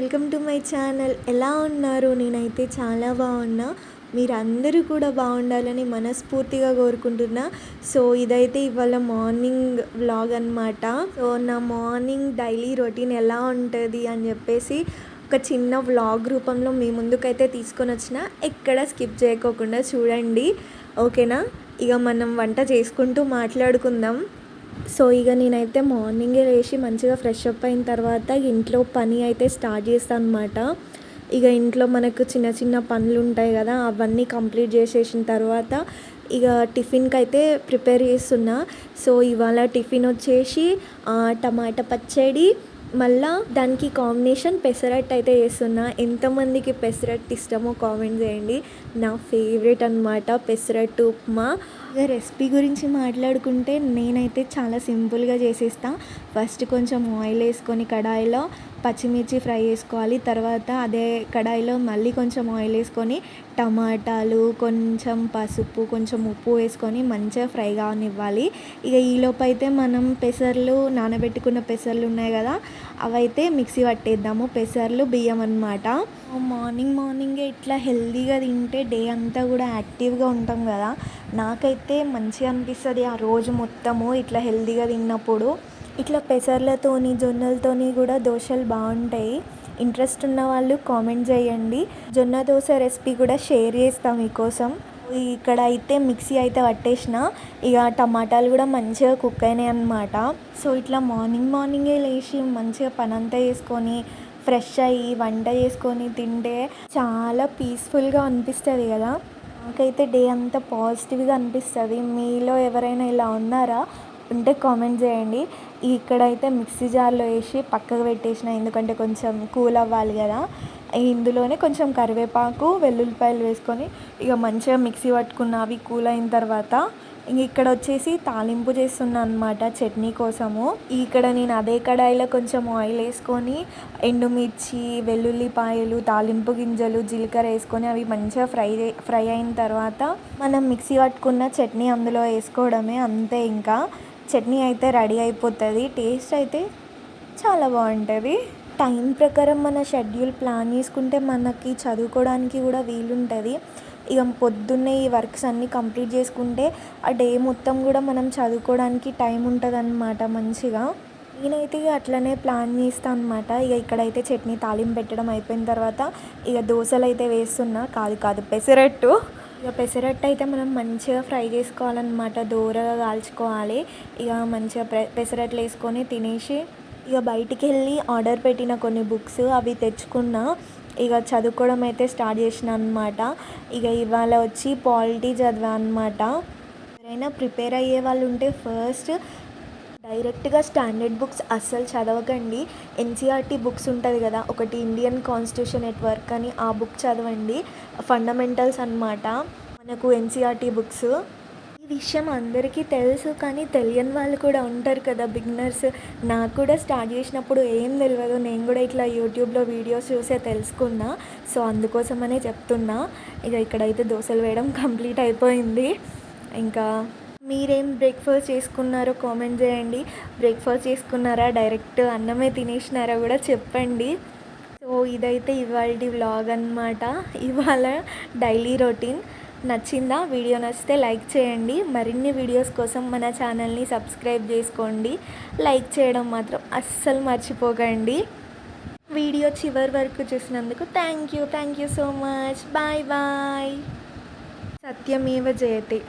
Welcome to my channel. ఎలా ఉన్నారు? నేనైతే చాలా బాగున్నా. మీరందరూ కూడా బాగుండాలని మనస్ఫూర్తిగా కోరుకుంటున్నా. సో ఇదైతే ఇవాళ మార్నింగ్ వ్లాగ్ అనమాట. సో నా మార్నింగ్ డైలీ రొటీన్ ఎలా ఉంటుంది అని చెప్పేసి ఒక చిన్న వ్లాగ్ రూపంలో మీ ముందుకైతే తీసుకొని వచ్చిన. ఎక్కడ స్కిప్ చేయకోకుండా చూడండి, ఓకేనా? ఇక మనం వంట చేసుకుంటూ మాట్లాడుకుందాం. సో ఇక నేనైతే మార్నింగే లేచి మంచిగా ఫ్రెష్ అప్ అయిన తర్వాత ఇంట్లో పని అయితే స్టార్ట్ చేస్తాను అనమాట. ఇక ఇంట్లో మనకు చిన్న చిన్న పనులు ఉంటాయి కదా, అవన్నీ కంప్లీట్ చేసేసిన తర్వాత ఇక టిఫిన్కి అయితే ప్రిపేర్ చేస్తున్నా. సో ఇవాళ టిఫిన్ వచ్చేసి టమాటా పచ్చడి, మళ్ళీ దానికి కాంబినేషన్ పెసరట్టు అయితే చేస్తున్నా. ఎంతమందికి పెసరట్టు ఇష్టమో కామెంట్ చేయండి. నా ఫేవరెట్ అనమాట పెసరట్టు ఉప్మా. ఇక రెసిపీ గురించి మాట్లాడుకుంటే నేనైతే చాలా సింపుల్గా చేసేస్తాను. ఫస్ట్ కొంచెం ఆయిల్ వేసుకొని కడాయిలో పచ్చిమిర్చి ఫ్రై చేసుకోవాలి. తర్వాత అదే కడాయిలో మళ్ళీ కొంచెం ఆయిల్ వేసుకొని టమాటాలు, కొంచెం పసుపు, కొంచెం ఉప్పు వేసుకొని మంచిగా ఫ్రై కానివ్వాలి. ఇక ఈలోపు అయితే మనం పెసర్లు, నానబెట్టుకున్న పెసర్లు ఉన్నాయి కదా, అవైతే మిక్సీ పట్టేద్దాము. పెసర్లు, బియ్యం అన్నమాట. మార్నింగే ఇట్లా హెల్తీగా తింటే డే అంతా కూడా యాక్టివ్గా ఉంటాం కదా. నాకైతే మంచిగా అనిపిస్తుంది ఆ రోజు మొత్తము ఇట్లా హెల్తీగా తిన్నప్పుడు. ఇట్లా పెసర్లతోని, జొన్నలతోని కూడా దోశలు బాగుంటాయి. ఇంట్రెస్ట్ ఉన్న వాళ్ళు కామెంట్ చేయండి. జొన్న దోశ రెసిపీ కూడా షేర్ చేస్తాం మీకోసం. ఇక్కడ అయితే మిక్సీ అయితే పట్టేసిన. ఇక టమాటాలు కూడా మంచిగా కుక్ అయినాయి అన్నమాట. సో ఇట్లా మార్నింగే లేచి మంచిగా పని అంతా చేసుకొని ఫ్రెష్ అయ్యి వంట చేసుకొని తింటే చాలా పీస్ఫుల్గా అనిపిస్తుంది కదా. నాకైతే డే అంతా పాజిటివ్గా అనిపిస్తుంది. మీలో ఎవరైనా ఇలా ఉన్నారా? ఉంటే కామెంట్ చేయండి. ఇక్కడైతే మిక్సీ జార్లో వేసి పక్కకు పెట్టేసిన, ఎందుకంటే కొంచెం కూల్ అవ్వాలి కదా. ఇందులోనే కొంచెం కరివేపాకు, వెల్లుల్లిపాయలు వేసుకొని ఇక మంచిగా మిక్సీ పట్టుకున్న. అవి కూల్ అయిన తర్వాత ఇక్కడ వచ్చేసి తాలింపు చేస్తున్నాను అనమాట చట్నీ కోసము. ఇక్కడ నేను అదే కడాయిలో కొంచెం ఆయిల్ వేసుకొని ఎండుమిర్చి, వెల్లుల్లిపాయలు, తాలింపు గింజలు, జీలకర్ర వేసుకొని అవి మంచిగా ఫ్రై అయిన తర్వాత మనం మిక్సీ పట్టుకున్న చట్నీ అందులో వేసుకోవడమే, అంతే. ఇంకా చట్నీ అయితే రెడీ అయిపోతుంది. టేస్ట్ అయితే చాలా బాగుంటుంది. టైం ప్రకారం మన షెడ్యూల్ ప్లాన్ చేసుకుంటే మనకి చదువుకోవడానికి కూడా వీలుంటుంది. ఇక పొద్దున్నే ఈ వర్క్స్ అన్నీ కంప్లీట్ చేసుకుంటే ఆ డే మొత్తం కూడా మనం చదువుకోవడానికి టైం ఉంటుంది అన్నమాట మంచిగా. నేనైతే ఇక అట్లనే ప్లాన్ చేస్తాను అనమాట. ఇక ఇక్కడైతే చట్నీ తాలింపు పెట్టడం అయిపోయిన తర్వాత ఇక దోశలు అయితే వేస్తున్నా. కాదు పెసరట్టు. ఇక పెసరట్టు అయితే మనం మంచిగా ఫ్రై చేసుకోవాలన్నమాట, దూరగా కాల్చుకోవాలి. ఇక మంచిగా పెసరట్లు వేసుకొని తినేసి ఇక బయటికి వెళ్ళి ఆర్డర్ పెట్టిన కొన్ని బుక్స్ అవి తెచ్చుకున్నా. ఇక చదువుకోవడం అయితే స్టార్ట్ చేసిన అనమాట. ఇక ఇవాళ వచ్చి పాలిటీ చదివా అనమాట. ఎవరైనా ప్రిపేర్ అయ్యే వాళ్ళు ఉంటే ఫస్ట్ డైరెక్ట్గా స్టాండర్డ్ బుక్స్ అస్సలు చదవకండి. ఎన్సీఆర్టీ బుక్స్ ఉంటుంది కదా, ఒకటి ఇండియన్ కాన్స్టిట్యూషన్ ఎట్ వర్క్ అని, ఆ బుక్ చదవండి. ఫండమెంటల్స్ అన్నమాట మనకు ఎన్సీఆర్టీ బుక్స్. ఈ విషయం అందరికీ తెలుసు, కానీ తెలియని వాళ్ళు కూడా ఉంటారు కదా, బిగినర్స్. నాకు కూడా స్టార్ట్ చేసినప్పుడు ఏం తెలియదు. నేను కూడా ఇట్లా యూట్యూబ్లో వీడియోస్ చూసే తెలుసుకున్నా. సో అందుకోసమనే చెప్తున్నా. ఇక ఇక్కడైతే దోశలు వేయడం కంప్లీట్ అయిపోయింది. ఇంకా మీరేం బ్రేక్ఫాస్ట్ చేసుకున్నారో కామెంట్ చేయండి. బ్రేక్ఫాస్ట్ చేసుకున్నారా, డైరెక్ట్ అన్నమే తినేసినారా కూడా చెప్పండి. సో ఇదైతే ఇవాళ వ్లాగ్ అన్నమాట. ఇవాళ డైలీ రొటీన్. నచ్చిందా? వీడియో నచ్చితే లైక్ చేయండి. మరిన్ని వీడియోస్ కోసం మన ఛానల్ని సబ్స్క్రైబ్ చేసుకోండి. లైక్ చేయడం మాత్రం అస్సలు మర్చిపోకండి. వీడియో చివరి వరకు చూసినందుకు thank you so much. Bye. సత్యమేవ జయతే.